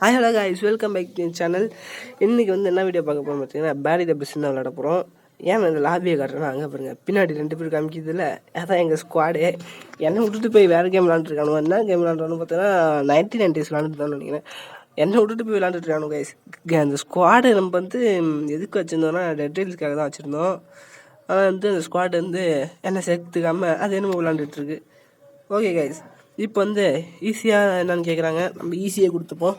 Hi hello guys, welcome back to channel. இன்றைக்கி என்ன video பார்க்க போகிறோம் பார்த்தீங்கன்னா, பேடி த பிஸ்ன்னு விளையாட போகிறோம். ஏன் இந்த லாபியை காட்டுறேன்னா, அங்கே பாருங்கள் பின்னாடி 2 பேர் காமிக்கிறதுல அதான் எங்கள் ஸ்குவாடு. என்னை விட்டுட்டு போய் வேறு கேம் விளாண்டுருக்கானு. என்ன கேம் விளாண்டுறான்னு பார்த்தீங்கன்னா 1990s விளாண்டுட்டு நினைக்கிறேன். என்னை விட்டுட்டு போய் விளாண்டுருக்கானு கைஸ். அந்த ஸ்குவாடு நம்ம எதுக்கு வச்சுருந்தோம்னா டெட்ரீல்ஸ்க்காக தான் வச்சுருந்தோம். ஆனால் அந்த ஸ்குவாடு என்னை சேர்த்துக்காமல் அது என்னமோ விளாண்டுட்டுருக்கு. ஓகே கைஸ், இப்போ ஈஸியாக என்னென்னு கேட்குறாங்க, நம்ம ஈஸியாக கொடுத்துப்போம்.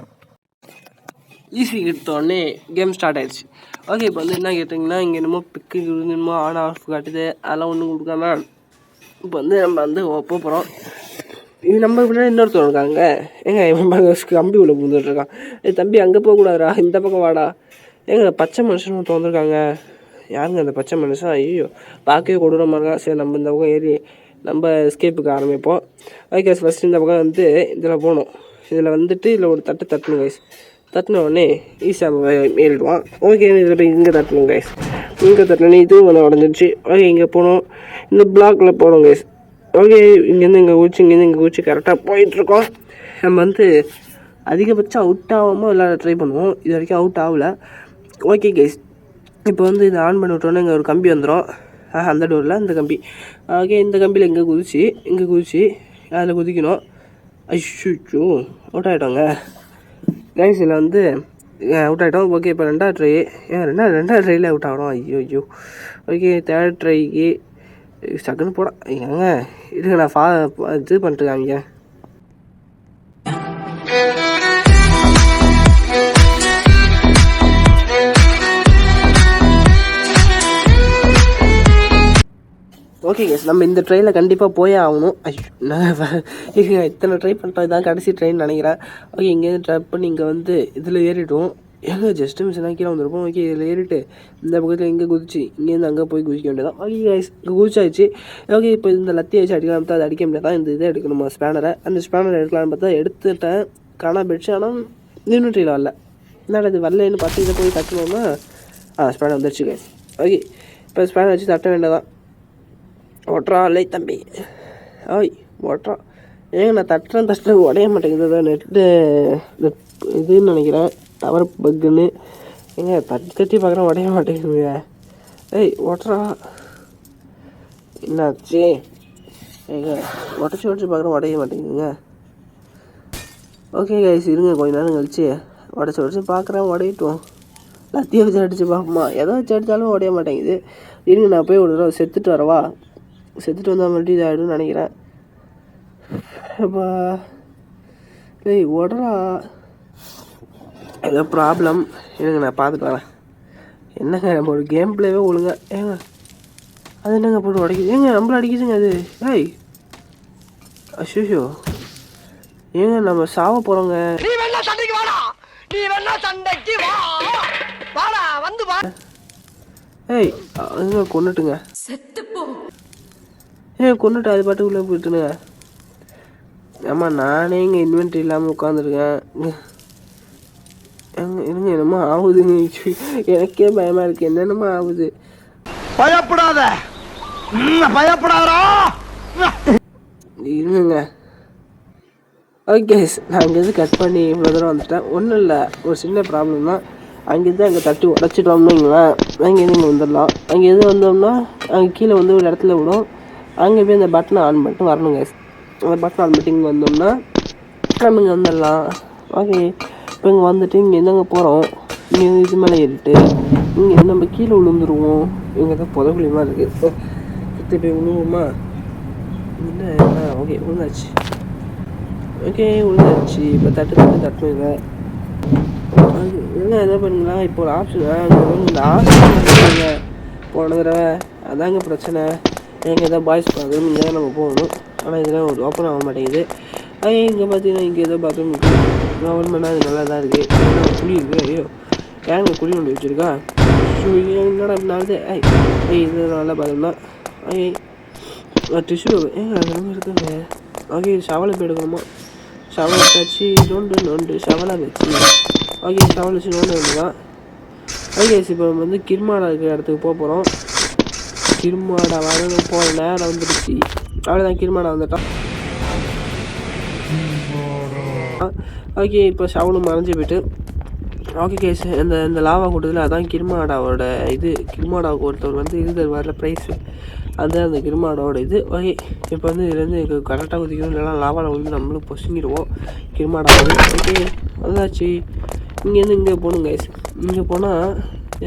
ஈஸி எடுத்தோடனே கேம் ஸ்டார்ட் ஆயிடுச்சு. ஓகே, இப்போ என்ன கேட்டிங்கன்னா, இங்கே என்னமோ பிக்கு என்னமோ ஆன் ஆஃப் காட்டுது, அதெல்லாம் ஒன்றும் கொடுக்காம இப்போ நம்ம போகிறோம். இது நம்ம பின்னாடி இன்னொருத்தர் இருக்காங்க. கம்பி உள்ள புந்துட்டுருக்கான். தம்பி அங்கே போகக்கூடாதுரா, இந்த பக்கம் வாடா. பச்சை மனுஷனும் திறந்துருக்காங்க. யாருங்க அந்த பச்சை மனுஷன்? ஐயோ, பார்க்கவே கொடூரமாக இருக்கா. சரி, நம்ம இந்த பக்கம் ஏறி நம்ம எஸ்கேப்புக்கு ஆரம்பிப்போம். ஓகே, ஃபஸ்ட்டு இந்த பக்கம் இதில் போகணும். இதில் இதில் ஒரு தட்டணும் கைஸ். தட்டின உடனே ஈஸியாக ஏறிடுவான். ஓகே, இதில் இங்கே தட்டணும் கைஸ். இங்கே தட்டினே இதுவும் உடஞ்சிடுச்சு. ஓகே, இங்கே போகணும். இந்த பிளாக்கில் போகணும் கைஸ். ஓகே, இங்கேருந்து இங்கே குச்சி கரெக்டாக போயிட்டுருக்கோம். நம்ம அதிகபட்சம் அவுட் ஆகாமல் விளையாட ட்ரை பண்ணுவோம். இது வரைக்கும் அவுட் ஆகலை. ஓகே கைஸ், இப்போ இதை ஆன் பண்ணி விட்டோன்னே இங்கே ஒரு கம்பி வந்துடும். அந்த டோரில் இந்த கம்பி. ஓகே, இந்த கம்பியில் இங்கே குதிச்சு அதில் குதிக்கணும். ஐயோ, அவுட் ஆகிட்டோங்க கைஸ். இதில் அவுட் ஆகிட்டோம். ஓகே, இப்போ 2வது ட்ரை. ரெண்டாவது ட்ரையில் அவுட் ஆகிடும். ஐயோ. ஓகே, 3rd ட்ரைக்கு சக்குன்னு போட. ஏங்க இதுங்க நான் இது பண்ணிட்டுருக்காங்க. ஓகே கேஸ், நம்ம இந்த ட்ரெயினில் கண்டிப்பாக போயே ஆகணும். ஐயோ, இத்தனை ட்ரை பண்ணிட்டோம், இதான் கடைசி ட்ரெயின் நினைக்கிறேன். ஓகே, இங்கேருந்து ட்ரை பண்ணி இங்கே இதில் ஏறிட்டோம். ஜஸ்ட்டு மிஷினாக கீழே வந்துருப்போம். ஓகே, இதில் ஏறிட்டு இந்த பக்கத்தில் இங்கே குதிச்சு இங்கேருந்து அங்கே போய் குதிக்க வேண்டியதான். ஓகே கைஸ், இங்கே குதிச்சாச்சு. ஓகே, இப்போ இந்த லத்தியை வச்சு அடிக்கலாம் பார்த்தா அது அடிக்க முடியாது. இந்த இதை எடுக்கணுமா ஸ்பேனரை. அந்த ஸ்பேனரை எடுக்கலான்னு பார்த்தா எடுத்துட்டேன். காணா போயிடுச்சு. ஆனால் யூனிட்ரியில் வரல. என்னடா இது வரலன்னு பார்த்து இதை போய் தட்டணும்னா ஸ்பேனர் வந்துடுச்சு கைஸ். ஓகே, இப்போ ஸ்பேனர் வச்சு தட்ட வேண்டியதான். ஓட்டுறா இல்லை தம்பி. ஓய் ஓட்டுறா. ஏங்க நான் தட்டுறேன் உடைய மாட்டேங்குது. நெட்டு இதுன்னு நினைக்கிறேன், டவர் பக்குன்னு. ஏங்க தட்டி பார்க்குறேன் உடைய மாட்டேங்குதுங்க. ஏய் ஓட்டுறா, என்னாச்சு? ஏங்க உடச்சி பார்க்குறேன் உடைய மாட்டேங்குதுங்க. ஓகே கைஸ், இருங்க கொஞ்ச நேரம் கழிச்சு உடச்சி பார்க்குறேன் உடையிட்டோம். லத்தியை வச்சு அடிச்சு பார்ப்போமா? எதை வச்சு அடித்தாலும் உடைய மாட்டேங்குது. இருங்க நான் போய் ஒரு தடவை செத்துட்டு வரவா? செத்துட்டு வந்தால் மட்டும் இதாகிடும்னு நினைக்கிறேன். அப்பா டேய் உடறா, ஏதோ ப்ராப்ளம். என்னங்க நான் பார்த்துட்டு வரேன். என்னங்க நம்ம ஒரு கேம் பிளேவே ஒழுங்க. ஏங்க அது என்னங்க போட்டு உடைக்குது? ஏங்க நம்மள அடிக்குதுங்க அது. ஏய் அஷோ, ஏங்க நம்ம சாவ போகிறோங்க. ஏய் அதுங்க கொண்டுட்டுங்க. கொண்டுட்டு அது பாட்டுக்குள்ளே போயிட்டுனுங்க. ஆமாம், நானே இங்கே இன்வென்ட்ரி இல்லாமல் உட்காந்துருக்கேன். இருங்க என்னமோ ஆகுதுங்க. எனக்கே பயமாக இருக்குது. என்னென்னமோ ஆகுது. பயப்படாத இருங்க. ஓகே, நான் அங்கேருந்து கட் பண்ணி இவ்வளோ தூரம் வந்துட்டேன். ஒன்றும் இல்லை, ஒரு சின்ன ப்ராப்ளம் தான். அங்கேருந்து அங்கே தட்டி உடச்சிட்டோம்னு வைங்களேன், அங்கேருந்து இங்கே வந்துடலாம். அங்கேருந்து வந்தோம்னா அங்கே கீழே ஒரு இடத்துல விடும். அங்கே போய் அந்த பட்டனை ஆன் பண்ணிட்டு வரணும் கைஸ். அந்த பட்டனை ஆன் பண்ணிட்டு இங்கே வந்தோம்னா நம்ம இங்கே வந்துடலாம். ஓகே, இப்போ இங்கே வந்துட்டு இங்கே என்னங்க போகிறோம். இங்கே இது மேலே ஏறிட்டு இங்கே நம்ம கீழே விழுந்துருவோம். இங்கே தான் புதகுலியமாக இருக்குது. சுற்றி போய் விழுவோமா? இல்லை. ஓகே, விழுந்தாச்சு. இப்போ தட்டுங்க. என்ன எதை பண்ணுங்களா? இப்போ ஒரு ஆப்ஷன் இந்த ஆப்ஷன் போன தடவை அதாங்க பிரச்சனை. எங்கே எதாவது பாய்ஸ் பாத்ரூம் இங்கே தான் நம்ம போகணும். ஆனால் இதெல்லாம் ஒரு ஓப்பன் ஆக மாட்டேங்குது. இங்கே பார்த்தீங்கன்னா இங்கே ஏதோ பாத்ரூம் ஓப்பன் பண்ணால் அது நல்லா தான் இருக்குது. குழி இருக்குது. ஐயோ, ஏங்க குழி ஒன்று வச்சுருக்கா? என்னடா அப்படின்னாவது. இது நல்லா பாத்ரூம் தான். டிஷ்யூ அதெல்லாம் இருக்குங்க. ஓகே, ஷவலை போய் எடுக்கணுமா? ஷவலை வச்சு நோண்டு ஷவலை வச்சு. ஓகே, ஷவல் வச்சு நோண்டு வேண்டுதான். ஓகே, இப்போ கிர்மாடா இருக்கிற இடத்துக்கு போகிறோம். கிர்மாடா வரணும் போகிற நேரம் வந்துடுச்சு. அவ்வளோதான், கிர்மாடா வந்துட்டான். ஓகே இப்போ ஷவனும் மறைஞ்சு போயிட்டு ஓகே கேஸ் இந்த லாவா கூட்டத்தில் அதான் கிருமாடாவோட இது கிருமாடாவுக்கு ஒருத்தர் வந்து இது தருவார்ல ப்ரைஸு அதுதான் அந்த கிருமாடாவோட இது ஓகே இப்போ வந்து இதுலேருந்து கரெக்டாக குதிக்கணும் இல்லைனா லாவாவில் வந்து நம்மளும் பொசுங்கிடுவோம் கிருமாடா ஓகே வந்தாச்சு இங்கேருந்து இங்கே போகணும் கைஸ் இங்கே போனால்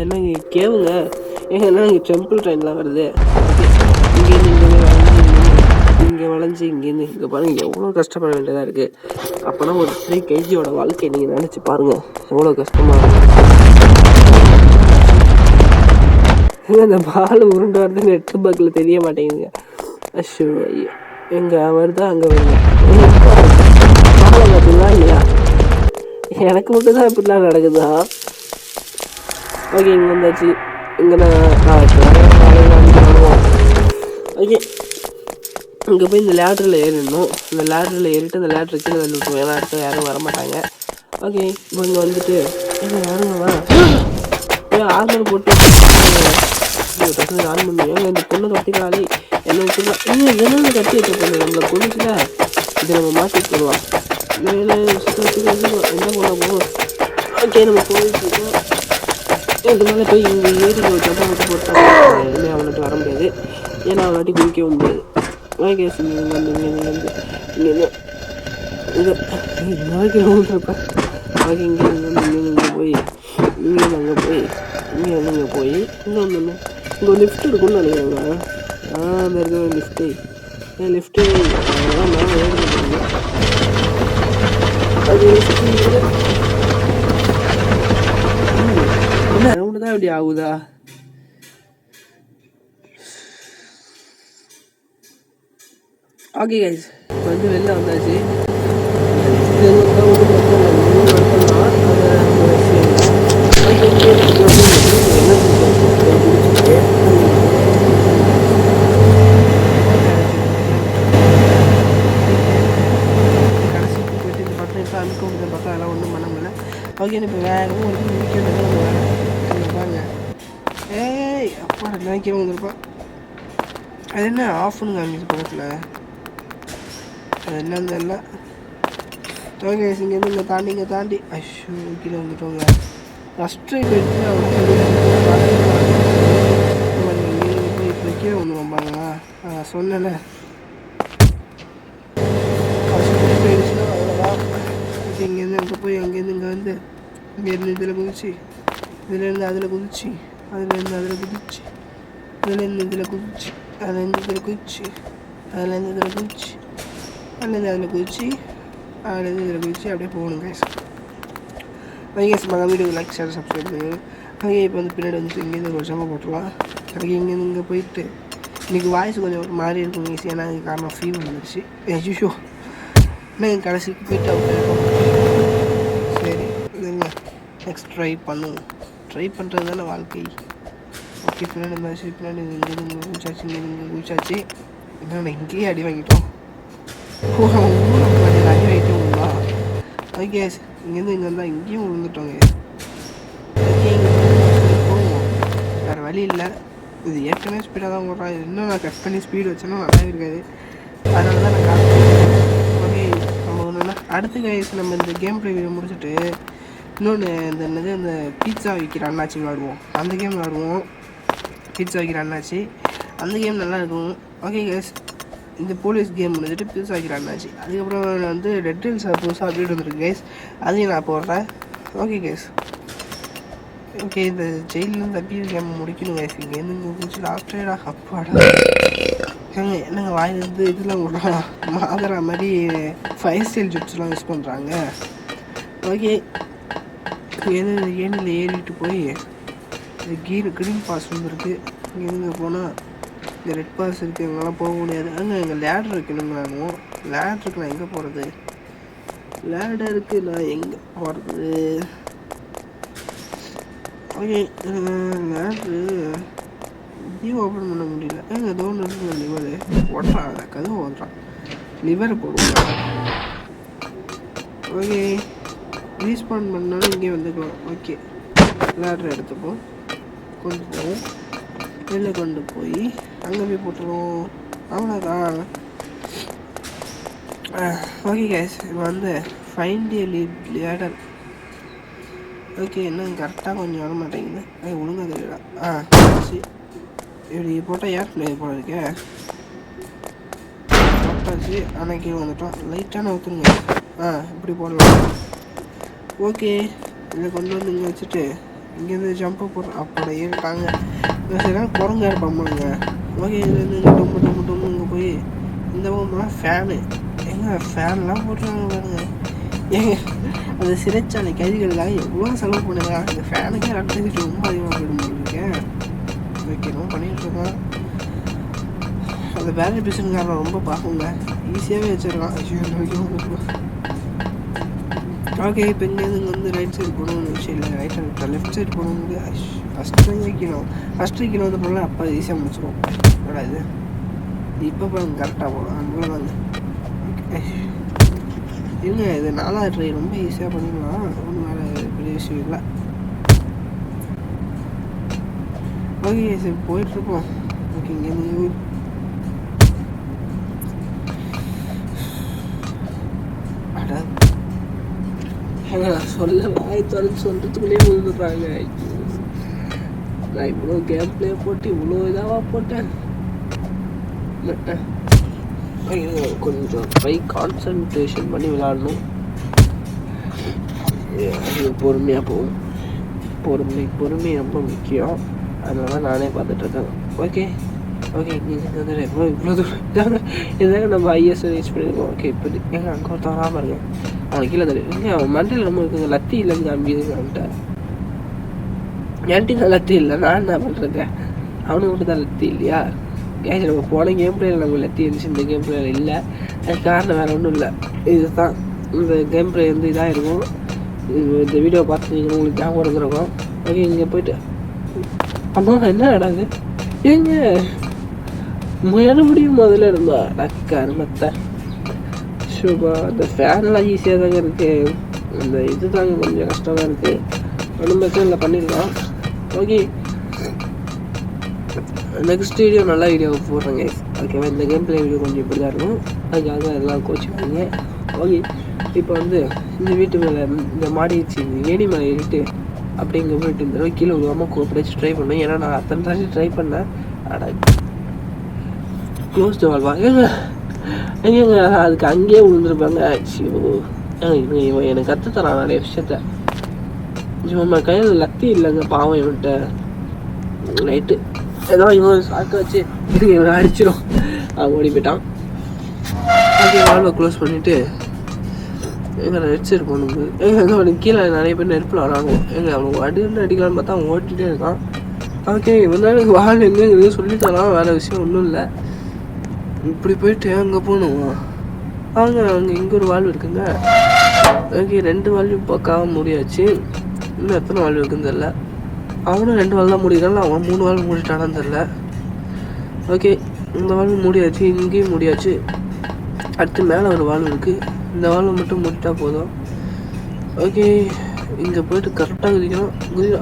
என்ன இங்கே கேவுங்க ஏங்க என்ன இங்கே டெம்பிள் ட்ரெயின்லாம் வருது ஓகே இங்கேருந்து இங்கே வளைஞ்சி இங்கேருந்து இங்கே பாருங்கள் எவ்வளோ கஷ்டப்பட வேண்டியதாக இருக்குது அப்போனா ஒரு 3 kgயோட வாழ்க்கையை நீங்கள் நினச்சி பாருங்கள் எவ்வளோ கஷ்டமாக இருக்குது அந்த பால் உருண்டு வருது நெட் பக்கில் தெரிய மாட்டேங்குதுங்க அஷோ ஐயோ எங்கே வருதா அங்கே வருது பாலை பார்த்தீங்களா இல்லையா எனக்கு மட்டும் தான் இப்படிலாம் நடக்குதா ஓகே இங்கே வந்தாச்சு இங்கே ஓகே இங்கே போய் இந்த லேட்ரில் ஏறிடணும் இந்த லேட்ரில் ஏறிட்டு அந்த லேட்ரு கீழே வந்து விட்டுருவோம் ஏன்னா அடுத்த யாரும் வரமாட்டாங்க ஓகே இப்போ இங்கே வந்துட்டு எங்கே யாருங்கம்மா ஆர்மர் போட்டு ஆன் பண்ணி ஏங்க இந்த பொண்ணை கட்டிக்கிறாளே என்ன வச்சுக்கலாம் என்ன கட்டி வச்ச பொண்ணு நம்மளை பொண்ணுச்சுல இதை நம்ம மாற்றி போடுவோம் என்ன பண்ண போவோம் ஓகே நம்ம போயிட்டுருக்கோம் இதனால போய் இங்கே ஏறி ஒரு ஜப்பை மட்டும் போட்டாங்க இனிமேல் அவன்கிட்ட வர முடியாது ஏன்னா அவனாட்டி குடிக்கவும் முடியாது ஓகே இங்கே வந்து இங்கே இங்கே போய் இங்கே அங்கே போய் இங்கே வந்து இங்கே போய் இங்கே வந்து இங்கே லிஃப்ட் இருக்குன்னு நினைக்கிறாங்க அந்த இருக்கிற லிஃப்ட்டு லிஃப்ட்டு அது என்ன ரவுண்டு தான் இப்படி ஆகுதா ஓகே கைஸ் இப்போ வந்து வெளில வந்தாச்சு ஓகே இப்போ வேகமாக வந்து பாருங்க ஏய் அப்பா நினைக்க வந்துருப்பான் அது என்ன ஆஃப்னு காமிச்சு பக்கத்தில் அது என்னன்னு தெரியல ஓகே இங்கேருந்து இங்கே தாண்டி ஐஷோ கீழே வந்துட்டோங்க ஃபஸ்ட்டு போயிட்டு போய் இப்போ கீழே வந்துடும் பாருங்களா சொன்னேன்ல இங்கேருந்து அங்கே போய் அங்கேருந்து இங்கே வந்து இங்கேருந்து இதில் குதிச்சு இதுலேருந்து அதில் குதிச்சு அதுலேருந்து அதில் குதிச்சு அதுலேருந்து இதில் குதிச்சு அதுலேருந்து இதில் குதிச்சு அதுலேருந்து இதில் குதிச்சு அதுலேருந்து அதில் குதிச்சு அதுலேருந்து இதில் குதிச்சு அப்படியே போகணும் கைஸ் கைஸ் மகன் வீடியோ லைக் ஷேர் சப்ஸ்கிரைப் பண்ணுங்க ஓகே இப்போ வந்து பின்னாடி வந்துட்டு இங்கேருந்து ஒரு ஜம்மா போட்டுருலாம் அதுக்கு இங்கேருந்து இங்கே போயிட்டு இன்றைக்கி வாய்ஸ் கொஞ்சம் ஒரு மாதிரி இருக்கும் ஈஸி ஏன்னா அதுக்கு காரணம் ஃபீவர் வந்துடுச்சு ஐயோ நான் கடைசிக்கு போயிட்டு அவுட் சரி இல்லைங்க நெக்ஸ்ட் ட்ரை பண்ணுறது தானே வாழ்க்கை ஓகே பின்னாடி இருந்தாச்சு பின்னாடி இங்கேருந்து குதிச்சாச்சு இங்கேருந்து குதிச்சாச்சு என்னென்ன இங்கேயே அடி வாங்கிட்டோம் அடி வாங்கிட்டோங்களா ஓகே இங்கேருந்து இங்கே இருந்தால் இங்கேயும் விழுந்துட்டோங்க போவோம் வேறு வழி இல்லை இது ஏற்கனவே ஸ்பீடாக தான் ஓடுறான் இன்னும் நான் கட் பண்ணி ஸ்பீடு வச்சேன்னா நல்லா இருக்காது அதனால தான் நான் காட்டுறேன் ஓகே நம்ம ஒன்றுனா அடுத்த கைஸ் நம்ம இந்த கேம் ப்ளே வீடியோ முடிச்சுட்டு இன்னொன்று இந்த என்னது இந்த பீட்சா விற்கிற அண்ணாச்சி விளாடுவோம் அந்த கேம் விளாடுவோம் பீட்சா விற்கிற அண்ணாச்சி அந்த கேம் நல்லா இருக்கும் ஓகே கைஸ் இந்த போலீஸ் கேம் முடிஞ்சிட்டு பீட்சா விற்கிற அண்ணாச்சி அதுக்கப்புறம் வந்து ரெட் ஹில்ஸ் புதுசாக அப்டேட் வந்துருக்கு கைஸ் அதையும் நான் போடுறேன் ஓகே கைஸ் ஓகே இந்த ஜெயிலேருந்து தப்பி கேம் முடிக்கணும் கைஸ் இங்கேருந்து இங்கே முடிச்சு லாஸ்டேடா அப்பாடா ஏங்க என்னங்க வாயிலிருந்து இதெல்லாம் விட்றா மாதரா மாதிரி 5 ஸ்டைல் ஜிப்ஸ்லாம் யூஸ் பண்ணுறாங்க ஓகே ஏனில் ஏறிட்டு போய் இந்த க்ரீன் பாஸ் வந்துருக்கு இங்கே போனால் இந்த ரெட் பாஸ் இருக்குது இவங்கெல்லாம் போக முடியாது அங்கே எங்கள் லேடர் இருக்கணுங்க நானும் லேடருக்கு நான் எங்கே போகிறது லேடருக்கு நான் எங்கே போகிறது ஓகே லேட்ரு இதையும் ஓப்பன் பண்ண முடியல ஏங்க ஏதோ ஒன்று இருக்குங்க லிவரு ஓட்டுறான் கதவு ஓட்டுறான் லிவரை போடுவோம் ஓகே ரீஸ்பான் பண்ணாலும் இங்கே வந்துக்கலாம் ஓகே லேட்ரு எடுத்துப்போம் கொண்டு போவோம் வெளில கொண்டு போய் அங்கே போய் போட்டுருவோம் அவ்வளோதான் ஓகே கேஸ் இப்போ வந்து ஃபைண்ட் எ லேடர். ஓகே, என்ன கரெக்டாக கொஞ்சம் வர மாட்டேங்குது. ஒழுங்காக தெரியல. சரி, இப்படி போட்டால் ஏர் பிளே போல இருக்கே. போட்டாச்சு. ஆனால் கீழே வந்துட்டோம். லைட்டான ஊற்றுங்க. இப்படி போடலாம். ஓகே, இதை கொண்டு வந்து இங்கே வச்சுட்டு இங்கேருந்து ஜம்பை போடுறோம். அப்படி ஏறிட்டாங்க. சரி, குரங்க இருப்பாங்க. ஓகே, இதுலேருந்து இங்கே டொம்பு இங்கே போய் இந்த பக்கம்லாம் ஃபேனு. ஃபேன்லாம் போட்டுருவாங்க பாருங்க. அந்த சிறைச்சாலை கைதிகளுக்காக எவ்வளோ செலவு பண்ணுங்க. அந்த ஃபேனுக்கே ரெண்டு ரொம்ப அதிகமாக போயிடும் இருக்கேன். ஓகே, ரொம்ப பண்ணிகிட்டு இருக்கோம். அந்த பேட்டரி பிசினஸ்காரன் ரொம்ப பார்க்குங்க. ஈஸியாகவே வச்சிடலாம். ஓகே, இப்போ இங்கேருந்து இங்கே வந்து ரைட் சைடு போகணும்னு விஷயம் இல்லை. ரைட் சைடு லெஃப்ட் சைடு போகணும்னு ஃபஸ்ட்டு வைக்கணும் வந்து போகலாம். அப்போ ஈஸியாக முடிச்சிடும். ஆனால் இது இப்போ பாருங்க கரெக்டாக போகலாம். அங்கே வாங்க. இல்லைங்க, இது 4வது ட்ரை ரொம்ப ஈஸியாக பண்ணிடலாம். ஒன்றும் வேறு பெரிய விஷயம் இல்லை. ஓகே, சரி போயிட்டுருக்கோம். ஓகே, இங்கேருந்து சொல்ல வாய் திறந்து சொல்கிறதுக்குள்ளேயே விழுந்துடுறாங்க. நான் இவ்வளோ கேம் பிளே போட்டு இவ்வளோ இதாவா போட்டேன். கொஞ்சம் ட்ரை கான்சன்ட்ரேஷன் பண்ணி விளாடணும். பொறுமையாக போகும். பொறுமை ரொம்ப முக்கியம். அதனால நானே பார்த்துட்ருக்கேன். ஓகே, நீங்கள் வந்து இவ்வளோ தூரம் இதாங்க நம்ம ஐஎஸ் ரீச் பண்ணியிருக்கோம். ஓகே, இப்போ அங்கே ஒருத்தன் வராமல் இருக்கேன். அவனுக்கு கீழே தெரியும். அவன் மண்டையில் நம்ம இருக்குங்க லத்தி இல்லைங்க. அம்பிதுங்க அவன்கிட்ட என்கிட்ட தான் லத்தி இல்லை. நான் என்ன பண்ணுறேன்? அவனுக்கு மட்டும் தான் லத்தி இல்லையா? ஏன் நம்ம போன கேம் பிளேயில் நம்ம லத்தி இருந்துச்சு, இந்த கேம் பிளேயில் இல்லை. அதுக்கு காரணம் வேறு ஒன்றும் இல்லை. இதுதான் இந்த கேம் பிளே வந்து இதாக இருக்கும். இந்த வீடியோ பார்த்துருக்கீங்க, உங்களுக்கு ஞாபகம் இருக்கிறோம். ஓகே, இங்கே போயிட்டு அம்மா என்ன நடக்குது? ஏங்க முடியும் முதல்ல இருந்தா கருமத்தை ஷூபா. அந்த ஃபேன்லாம் ஈஸியாக தாங்க இருக்குது. இந்த இது தாங்க கொஞ்சம் கஷ்டமாக இருக்குது. ஒன்றும் பிரச்சனை இல்லை, பண்ணிடலாம். ஓகே, நெக்ஸ்ட் வீடியோ நல்ல வீடியோ போடுறேங்க. ஓகேவா? இந்த கேம் பிளே வீடியோ கொஞ்சம் இப்படி தான் இருக்கும். அதுக்காக எல்லாம் கோச்சிப்பாங்க. ஓகே, இப்போ வந்து இந்த வீட்டு மேலே இந்த மாடி வச்சு ஏணி மேலே ஏறிட்டு அப்படி இங்கே போயிட்டு இந்த கீழே விழுவாமல் கோப்படிச்சு ட்ரை பண்ணேன். ஏன்னா நான் அத்தனை தாண்டி ட்ரை பண்ணேன். ஆனால் க்ளோஸ் த வால் வாங்க. எங்கேங்க அதுக்கு அங்கேயே விழுந்துருப்பாங்க. இவன் எனக்கு கற்றுத்தரான் நிறைய விஷயத்த. இவன் கையில் லத்தி இல்லைங்க, பாவம் இவன்கிட்ட. ரைட்டு, ஏதோ இவன் சாக்க வச்சு இவனை அடிச்சிடும். அவன் ஓடி போயிட்டான். அப்படியே வால்வை க்ளோஸ் பண்ணிவிட்டு எங்கள் ரெட் சைடு போகணுங்க. அவனுக்கு கீழே நிறைய பேர் நெருப்பில் வராங்க. அவனுக்கு அடிக்கலான்னு பார்த்தா அவன் ஓட்டிகிட்டே இருக்கான். ஓகே, இவன் எனக்கு வாழ் எங்கேங்கிறது சொல்லித்தரான். வேறு விஷயம் ஒன்றும் இல்லை. இப்படி போயிட்டு அங்கே போகணும். அங்கே இங்கே ஒரு வால்வு இருக்குங்க. ஓகே, 2 வால்வு பக்காவாக முடியாச்சு. இன்னும் எத்தனை வால்வு இருக்குன்னு தெரில. அவனும் 2 வால் தான் முடிக்கிறான். அவன் 3 வால்வு முடிட்டானான்னு தெரில. ஓகே, இந்த வால்வு முடியாச்சு. இங்கேயும் முடியாச்சு. அடுத்து மேலே ஒரு வால்வு இருக்குது. இந்த வால்வு மட்டும் முடிட்டா போதும். ஓகே, இங்கே போய்ட்டு கரெக்டாக குதிக்கணும்.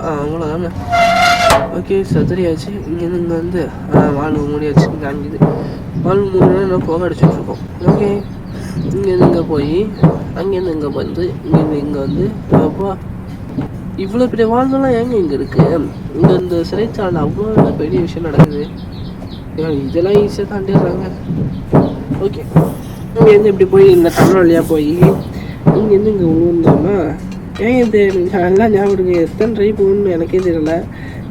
அவ்வளோதானே. ஓகே, சதுரியாச்சு. இங்கேருந்து இங்கே வந்து வால்வு முடியாச்சு. இங்கே அங்குது வால்வு மூணு நான் போக அடிச்சுட்ருக்கோம். ஓகே, இங்கேருந்து இங்கே போய் அங்கேருந்து இங்கே வந்து இங்கேருந்து இங்கே வந்து அப்பா இவ்வளோ பெரிய வாழ்வெல்லாம் ஏங்க இங்கே இருக்குது? இங்கே இந்த சிறைச்சாலை அவ்வளோ பெரிய விஷயம் நடக்குது. இதெல்லாம் ஈஸியாக தாண்டிடுறாங்க. ஓகே, இங்கேருந்து இப்படி போய் இந்த டனல் வழியாக போய் இங்கேருந்து இங்கே விழுந்தோம்னா ஏங்க இது நல்லா ஞாபகம் எத்தனை ட்ரை போகணுன்னு எனக்கே தெரியல.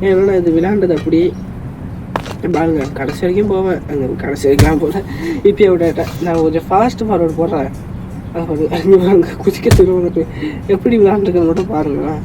ஏன்னா இது விளையாண்டது அப்படி பாருங்க. கடைசி வரைக்கும் போவேன். அங்கே கடைசி வரைக்கும் போல இப்போயே விட்டாட்டேன். நான் கொஞ்சம் ஃபாஸ்ட்டு ஃபார்வர்டு போடுறேன். அங்கே குதிக்க திரும்ப எப்படி விளையாண்டுருக்கேன்னு மட்டும் பாருங்களேன்.